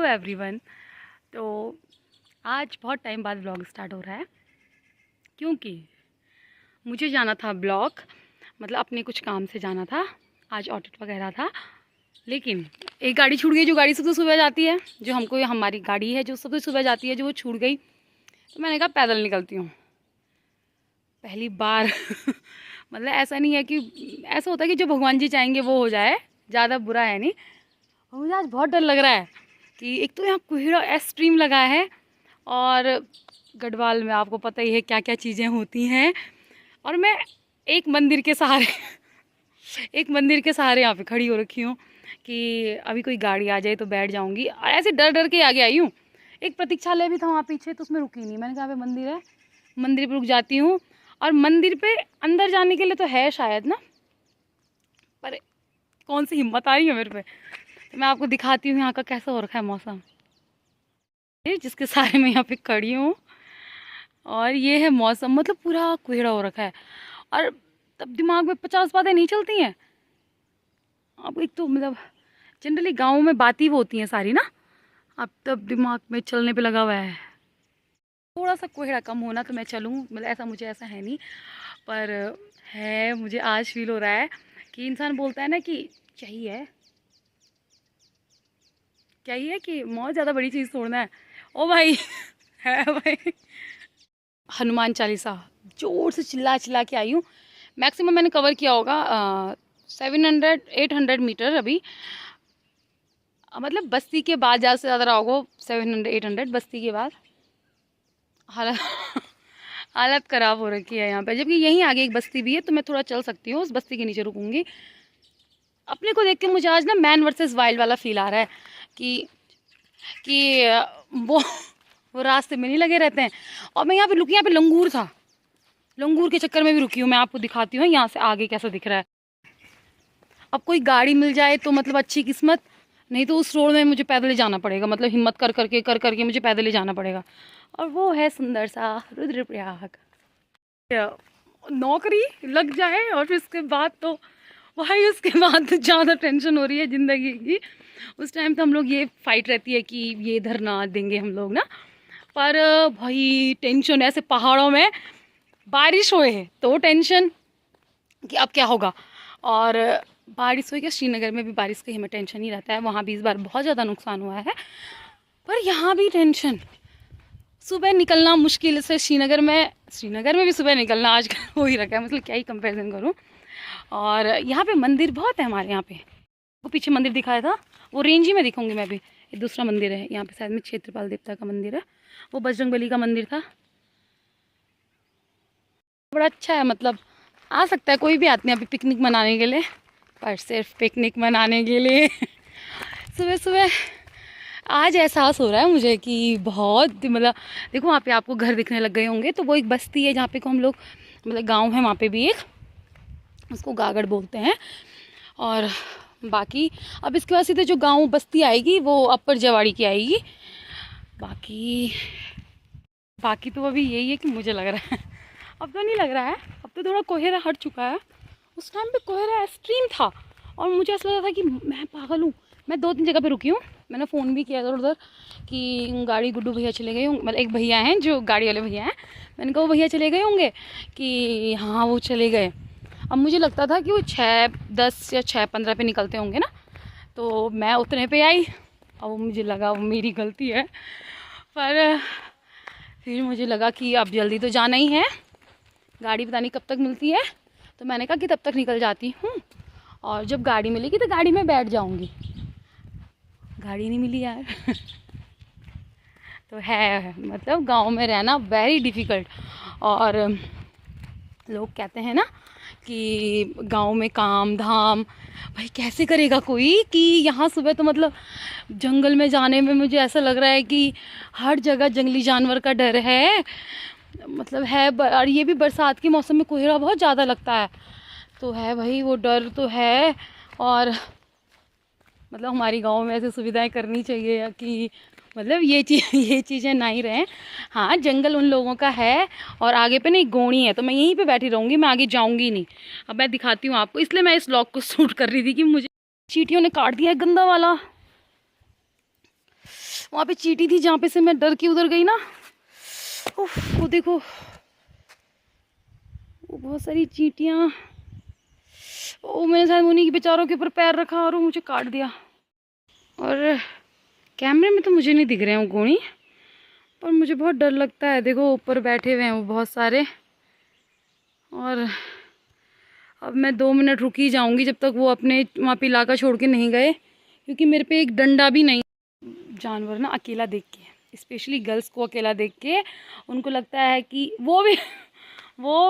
Hello everyone. तो आज बहुत टाइम बाद ब्लॉग स्टार्ट हो रहा है क्योंकि मुझे जाना था ब्लॉग, मतलब अपने कुछ काम से जाना था। आज ऑडिट वगैरह था, लेकिन एक गाड़ी छूट गई। जो गाड़ी सबसे सुबह जाती है, जो हमको हमारी गाड़ी है जो सबसे सुबह जाती है, जो वो छूट गई। तो मैंने कहा पैदल निकलती हूँ पहली बार। मतलब ऐसा नहीं है कि ऐसा होता है कि जो भगवान जी चाहेंगे वो हो जाए, ज़्यादा बुरा है नहीं। और मुझे आज बहुत डर लग रहा है कि एक तो यहाँ कोहरा एक्सट्रीम लगा है, और गढ़वाल में आपको पता ही है क्या क्या चीज़ें होती हैं। और मैं एक मंदिर के सहारे एक मंदिर के सहारे यहाँ पे खड़ी हो रखी हूँ कि अभी कोई गाड़ी आ जाए तो बैठ जाऊँगी। और ऐसे डर डर के आगे आई हूँ। एक प्रतीक्षालय भी था वहाँ पीछे, तो उसमें रुकी नहीं। मैंने कहा पे मंदिर है, मंदिर पर रुक जाती हूँ। और मंदिर पे अंदर जाने के लिए तो है शायद ना, पर कौन सी हिम्मत आ रही है मेरे पे। तो मैं आपको दिखाती हूँ यहाँ का कैसा हो रखा है मौसम, जिसके सहारे मैं यहाँ पे खड़ी हूँ। और ये है मौसम, मतलब पूरा कोहरा हो रखा है। और तब दिमाग में 50 बातें नहीं चलती हैं। अब एक तो मतलब जनरली गाँव में बातें वो होती हैं सारी ना, अब तब दिमाग में चलने पे लगा हुआ है। थोड़ा सा कोहरा कम होना तो मैं चलूँ, मतलब ऐसा मुझे ऐसा है नहीं, पर है मुझे आज फील हो रहा है कि इंसान बोलता है ना कि चाहिए कि मौत ज़्यादा बड़ी चीज़ छोड़ना है। ओ भाई है भाई। हनुमान चालीसा जोर से चिल्ला चिल्ला के आई हूँ। मैक्सिमम मैंने कवर किया होगा 700-800 मीटर अभी। मतलब बस्ती के बाद ज़्यादा से ज़्यादा रहा होगा 700-800 बस्ती के बाद। हालत हालत ख़राब हो रखी है यहाँ पे, जबकि यहीं आगे एक बस्ती भी है, तो मैं थोड़ा चल सकती हूँ। उस बस्ती के नीचे रुकूंगी। अपने को देख के मुझे आज ना मैन वर्सेस वाइल्ड वाला फील आ रहा है कि वो रास्ते में नहीं लगे रहते हैं। और मैं यहाँ पे रुकी, यहाँ पे लंगूर था, लंगूर के चक्कर में भी रुकी हूँ। मैं आपको दिखाती हूँ यहाँ से आगे कैसा दिख रहा है। अब कोई गाड़ी मिल जाए तो मतलब अच्छी किस्मत, नहीं तो उस रोड में मुझे पैदल ही जाना पड़ेगा। मतलब हिम्मत कर करके मुझे पैदल ही जाना पड़ेगा। और वो है सुंदर सा रुद्रप्रयाग। नौकरी लग जाए और फिर उसके बाद तो भाई, उसके बाद तो ज़्यादा टेंशन हो रही है ज़िंदगी की। उस टाइम तो हम लोग ये फाइट रहती है कि ये धरना देंगे हम लोग ना, पर भाई टेंशन ऐसे पहाड़ों में बारिश हुए है तो टेंशन कि अब क्या होगा। और बारिश हुई क्या, श्रीनगर में भी बारिश का हमें टेंशन ही रहता है। वहाँ भी इस बार बहुत ज़्यादा नुकसान हुआ है, पर यहाँ भी टेंशन। सुबह निकलना मुश्किल से श्रीनगर में भी सुबह निकलना आजकल हो ही रखा है। मतलब क्या ही कंपेरिजन करूँ। और यहाँ पे मंदिर बहुत है हमारे यहाँ पे। वो पीछे मंदिर दिखाया था, वो रेंज ही में दिखाऊंगी मैं भी। एक दूसरा मंदिर है यहाँ पे, शायद में क्षेत्रपाल देवता का मंदिर है। वो बजरंगबली का मंदिर था, बड़ा अच्छा है। मतलब आ सकता है कोई भी आदमी अभी पिकनिक मनाने के लिए, पर सिर्फ पिकनिक मनाने के लिए सुबह सुबह आज एहसास हो रहा है मुझे कि बहुत मतलब देखो वहाँ पे आपको घर दिखने लग गए होंगे। तो वो एक बस्ती है जहाँ पे को हम लोग, मतलब गाँव है वहाँ पे भी एक, उसको गागड़ बोलते हैं। और बाकी अब इसके बाद सीधे जो गांव बस्ती आएगी वो अपर जवाड़ी की आएगी। बाकी तो अभी यही है कि मुझे लग रहा है, अब तो नहीं लग रहा है, अब तो थोड़ा कोहरा हट चुका है। उस टाइम पे कोहरा एक्सट्रीम था और मुझे ऐसा लग रहा था कि मैं पागल हूँ। मैं 2-3 जगह पे रुकी हूँ, मैंने फ़ोन भी किया इधर उधर कि गाड़ी गुड्डू भैया चले गए होंगे। मतलब एक भैया हैं जो गाड़ी वाले भैया हैं, मैंने कहा वो भैया चले गए होंगे कि हाँ वो चले गए। अब मुझे लगता था कि वो 6:10 या 6:15 पे निकलते होंगे ना, तो मैं उतने पे आई। अब वो मुझे लगा वो मेरी गलती है, पर फिर मुझे लगा कि अब जल्दी तो जाना ही है, गाड़ी पता नहीं कब तक मिलती है। तो मैंने कहा कि तब तक निकल जाती हूँ, और जब गाड़ी मिलेगी तो गाड़ी में बैठ जाऊँगी। गाड़ी नहीं मिली यार। तो है मतलब गांव में रहना वेरी डिफ़िकल्ट। और लोग कहते हैं ना कि गांव में काम धाम भाई कैसे करेगा कोई, कि यहाँ सुबह तो मतलब जंगल में जाने में मुझे ऐसा लग रहा है कि हर जगह जंगली जानवर का डर है। मतलब है, और ये भी बरसात के मौसम में कोहरा बहुत ज़्यादा लगता है, तो है भाई वो डर तो है। और मतलब हमारी गांव में ऐसी सुविधाएं करनी चाहिए कि मतलब ये चीज़ें ना ही रहें। हाँ जंगल उन लोगों का है, और आगे पे ना एक गोणी है, तो मैं यहीं पे बैठी रहूँगी, मैं आगे जाऊँगी नहीं। अब मैं दिखाती हूँ आपको, इसलिए मैं इस व्लॉग को शूट कर रही थी कि मुझे चींटियों ने काट दिया है गंदा वाला। वहाँ पे चींटी थी जहाँ पे से मैं डर के उधर गई ना। उफ, वो देखो, वो बहुत सारी चींटियाँ। ओ, मैंने शायद उन्हीं के बेचारों के ऊपर पैर रखा और वो मुझे काट दिया। और कैमरे में तो मुझे नहीं दिख रहे हैं वो गोणी, पर मुझे बहुत डर लगता है। देखो ऊपर बैठे हुए हैं वो बहुत सारे। और अब मैं 2 मिनट रुक ही जाऊंगी जब तक वो अपने वहाँ पे इलाका छोड़ के नहीं गए, क्योंकि मेरे पे एक डंडा भी नहीं। जानवर ना अकेला देख के, स्पेशली गर्ल्स को अकेला देख के उनको लगता है कि वो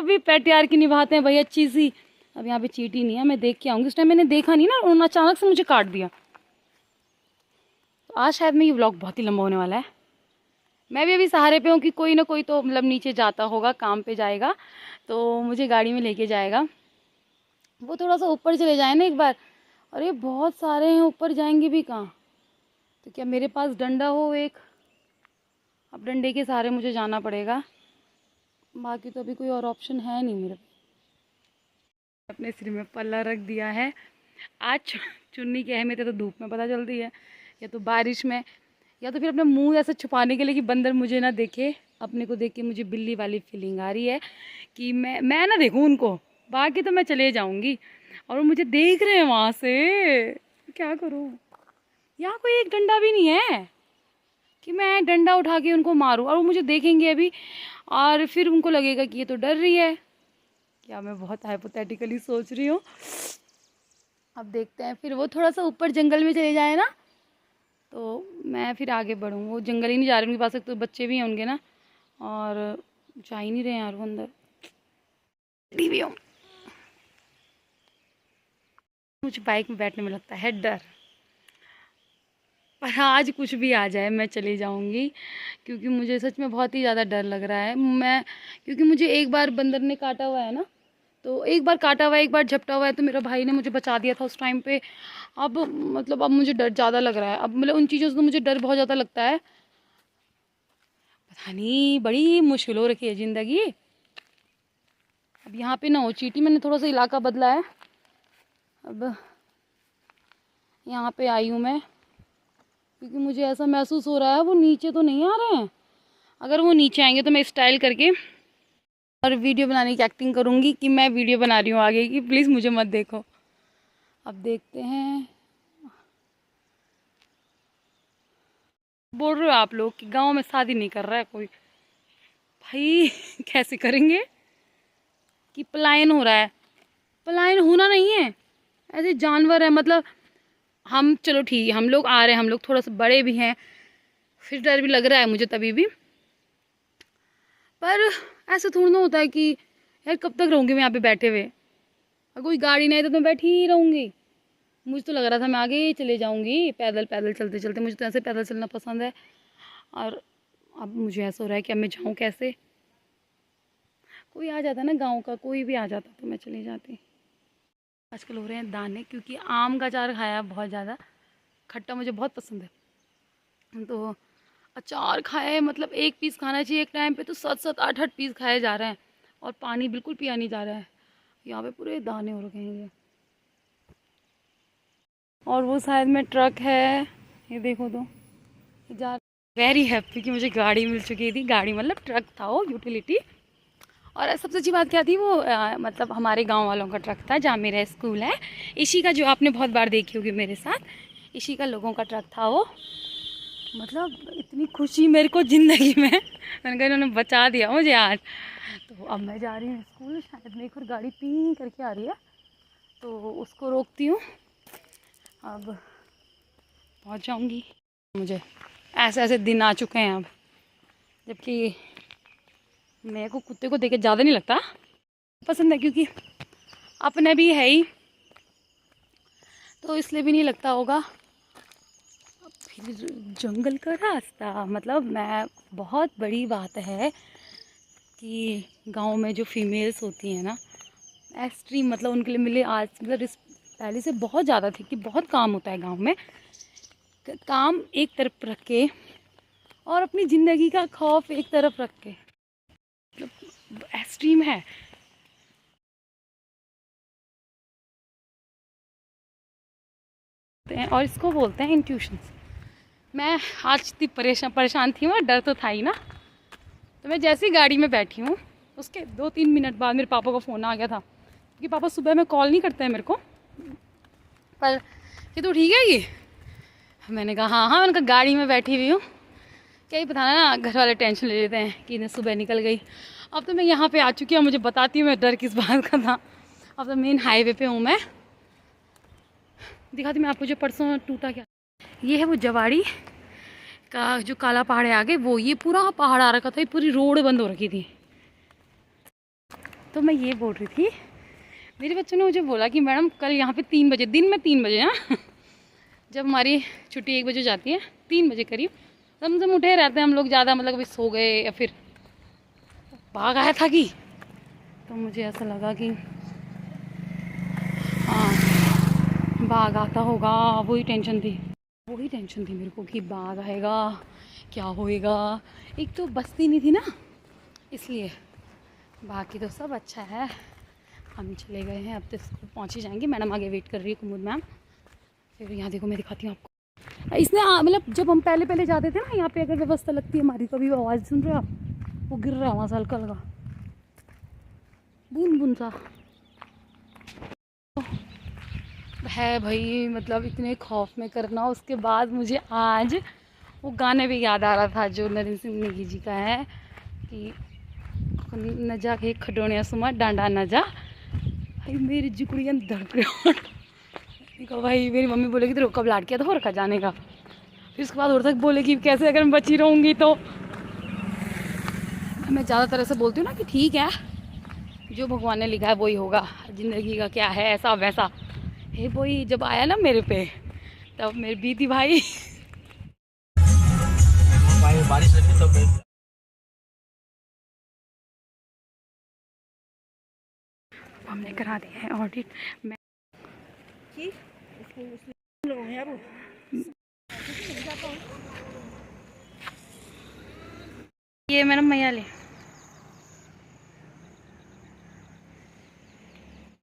भी पेट यार की निभाते हैं भाई अच्छी सी। अब यहाँ पे चींटी नहीं है, मैं देख के आऊँगी। उस टाइम मैंने देखा नहीं ना, उन्होंने अचानक से मुझे काट दिया। तो आज शायद में ये व्लॉग बहुत ही लंबा होने वाला है। मैं भी अभी सहारे पे हूँ कि कोई ना कोई तो मतलब नीचे जाता होगा, काम पे जाएगा तो मुझे गाड़ी में लेके जाएगा। वो थोड़ा सा ऊपर चले जाए ना एक बार। अरे बहुत सारे हैं, ऊपर जाएंगे भी कहाँ। तो क्या मेरे पास डंडा हो एक, अब डंडे के सहारे मुझे जाना पड़ेगा। बाकी तो अभी कोई और ऑप्शन है नहीं मेरे। अपने सिर में पल्ला रख दिया है। आज चुन्नी की अहमियत तो धूप में पता चलती है, या तो बारिश में, या तो फिर अपना मुंह ऐसे छुपाने के लिए कि बंदर मुझे ना देखे। अपने को देख के मुझे बिल्ली वाली फीलिंग आ रही है कि मैं ना देखूं उनको। बाकी तो मैं चले जाऊंगी और वो मुझे देख रहे हैं वहाँ से। क्या करूँ, यहाँ कोई एक डंडा भी नहीं है कि मैं डंडा उठा के उनको मारूं। और वो मुझे देखेंगे अभी और फिर उनको लगेगा कि ये तो डर रही है। क्या मैं बहुत हाइपोथेटिकली सोच रही हूँ। अब देखते हैं, फिर वो थोड़ा सा ऊपर जंगल में चले जाए ना तो मैं फिर आगे बढ़ूँ। वो जंगल ही नहीं जा रहे, उनके पास एक तो बच्चे भी होंगे ना, और जा ही नहीं रहे यार वो अंदर। टीवी मुझे बाइक में बैठने में लगता है डर, पर आज कुछ भी आ जाए मैं चली जाऊंगी, क्योंकि मुझे सच में बहुत ही ज़्यादा डर लग रहा है। क्योंकि मुझे एक बार बंदर ने काटा हुआ है ना, तो एक बार काटा हुआ है, एक बार झपटा हुआ है, तो मेरा भाई ने मुझे बचा दिया था उस टाइम पे। अब मतलब अब मुझे डर ज़्यादा लग रहा है। अब मतलब उन चीज़ों से तो मुझे डर बहुत ज़्यादा लगता है। पता नहीं, बड़ी मुश्किल हो रखी है ज़िंदगी। अब यहाँ पे ना हो चींटी, मैंने थोड़ा सा इलाका बदला है। अब यहाँ पे आई हूँ मैं, क्योंकि मुझे ऐसा महसूस हो रहा है वो नीचे तो नहीं आ रहे हैं। अगर वो नीचे आएंगे तो मैं स्टाइल करके और वीडियो बनाने की एक्टिंग करूँगी कि मैं वीडियो बना रही हूँ आगे की, प्लीज़ मुझे मत देखो। अब देखते हैं। बोल रहे हो आप लोग कि गांव में शादी नहीं कर रहा है कोई, भाई कैसे करेंगे कि पलायन हो रहा है। पलायन होना नहीं है, ऐसे जानवर है। मतलब हम चलो ठीक है, हम लोग आ रहे हैं, हम लोग थोड़ा सा बड़े भी हैं, फिर डर भी लग रहा है मुझे तभी भी। पर ऐसा थोड़ा ना होता है कि यार कब तक रहूँगी मैं यहाँ पे बैठे हुए। अगर कोई गाड़ी नहीं तो मैं बैठी ही रहूँगी। मुझे तो लग रहा था मैं आगे ही चले जाऊँगी पैदल पैदल चलते चलते। मुझे तो ऐसे पैदल चलना पसंद है। और अब मुझे ऐसा हो रहा है कि अब मैं जाऊँ कैसे। कोई आ जाता ना गाँव का, कोई भी आ जाता तो मैं चली जाती। आजकल हो रहे हैं दाने, क्योंकि आम का अचार खाया बहुत ज़्यादा। खट्टा मुझे बहुत पसंद है, तो अचार खाए मतलब 1 पीस खाना चाहिए एक टाइम पे, तो 7-7 8-8 पीस खाए जा रहे हैं और पानी बिल्कुल पिया नहीं जा रहा है। यहाँ पे पूरे दाने हो रखे हैं ये। और वो शायद में ट्रक है, ये देखो तो जा। वेरी हैप्पी कि मुझे गाड़ी मिल चुकी थी। गाड़ी मतलब ट्रक था वो, यूटिलिटी। और सबसे अच्छी बात क्या थी, वो मतलब हमारे गांव वालों का ट्रक था, जहाँ मेरा स्कूल है। इसी का, जो आपने बहुत बार देखी होगी मेरे साथ, इसी का लोगों का ट्रक था वो। मतलब इतनी खुशी मेरे को ज़िंदगी में, मैंने कहा इन्होंने बचा दिया मुझे आज। तो अब मैं जा रही हूँ स्कूल। शायद में एक और गाड़ी पी करके आ रही है, तो उसको रोकती हूँ। अब पहुँच जाऊँगी। मुझे ऐसे ऐसे दिन आ चुके हैं अब, जबकि मेरे को कुत्ते को देख के ज़्यादा नहीं लगता पसंद है, क्योंकि अपने भी है ही, तो इसलिए भी नहीं लगता होगा। फिर जंगल का रास्ता, मतलब मैं, बहुत बड़ी बात है कि गांव में जो फीमेल्स होती हैं ना, एक्सट्रीम, मतलब उनके लिए मिले आज, मतलब इस पहले से बहुत ज़्यादा थी कि बहुत काम होता है गांव में। काम एक तरफ रख के और अपनी ज़िंदगी का खौफ एक तरफ रख के, मतलब एक्सट्रीम है। और इसको बोलते हैं इंट्यूशंस। मैं आज इतनी परेशान थी, वहाँ डर तो था ही ना। तो मैं जैसे ही गाड़ी में बैठी हूँ उसके 2-3 मिनट बाद मेरे पापा का फ़ोन आ गया था, क्योंकि पापा सुबह में कॉल नहीं करते हैं मेरे को। पर कि तू ठीक है ये? मैंने कहा हाँ हाँ। मैंने कहा गाड़ी में बैठी हुई हूँ, क्या ही पता ना घर वाले टेंशन ले लेते हैं कि इन्हें सुबह निकल गई। अब तो मैं यहाँ पे आ चुकी हूँ, मुझे बताती हूँ मैं डर किस बात का था। अब तो मेन हाईवे पे हूँ मैं। दिखाती मैं आपको जो परसों टूटा क्या। ये है वो जवाड़ी का जो काला पहाड़ है आगे, वो ये पूरा पहाड़ आ रखा था, ये पूरी रोड बंद हो रखी थी। तो मैं ये बोल रही थी, मेरे बच्चों ने मुझे बोला कि मैडम कल यहाँ पे 3 बजे, दिन में 3 बजे, हाँ जब हमारी छुट्टी 1 बजे जाती है, 3 बजे करीब तब हम उठे रहते हैं हम लोग ज़्यादा, मतलब कभी सो गए या फिर भाग आया था कि। तो मुझे ऐसा लगा कि हाँ बाघ आता होगा, वही टेंशन थी मेरे को कि बाघ आएगा क्या होएगा। एक तो बस्ती नहीं थी ना इसलिए, बाकी तो सब अच्छा है। हम चले गए हैं, अब तो स्कूल पहुँच ही जाएंगे। मैडम आगे वेट कर रही है, कुमुद मैम। फिर यहाँ देखो मैं दिखाती हूँ आपको। इसने मतलब जब हम पहले जाते थे ना, यहाँ पे अगर व्यवस्था लगती है हमारी, कभी आवाज़ सुन रहे हो आप, वो गिर रहा है वहाँ से हल्का हल्का बूंद बूंद सा है भाई। मतलब इतने खौफ में करना, उसके बाद मुझे आज वो गाने भी याद आ रहा था जो नरेंद्र सिंह नेगी जी का है कि न जा के खडोनिया सुमा डांडा न जा। भाई मेरी जुकड़ियाँ धड़क रही। भाई मेरी मम्मी बोलेगी तो कब लाड किया था और रखा जाने का। फिर उसके बाद और तक बोलेगी कैसे अगर मैं बची रहूँगी तो। मैं ज़्यादातर ऐसे बोलती हूँ ना कि ठीक है जो भगवान ने लिखा है वही होगा, ज़िंदगी का क्या है ऐसा वैसा। हे वही जब आया ना मेरे पे तब मेरी बीती भाई। बारिश लगी तो हमने करा दिया है ऑडिट। मैं ये मैडम मैया ले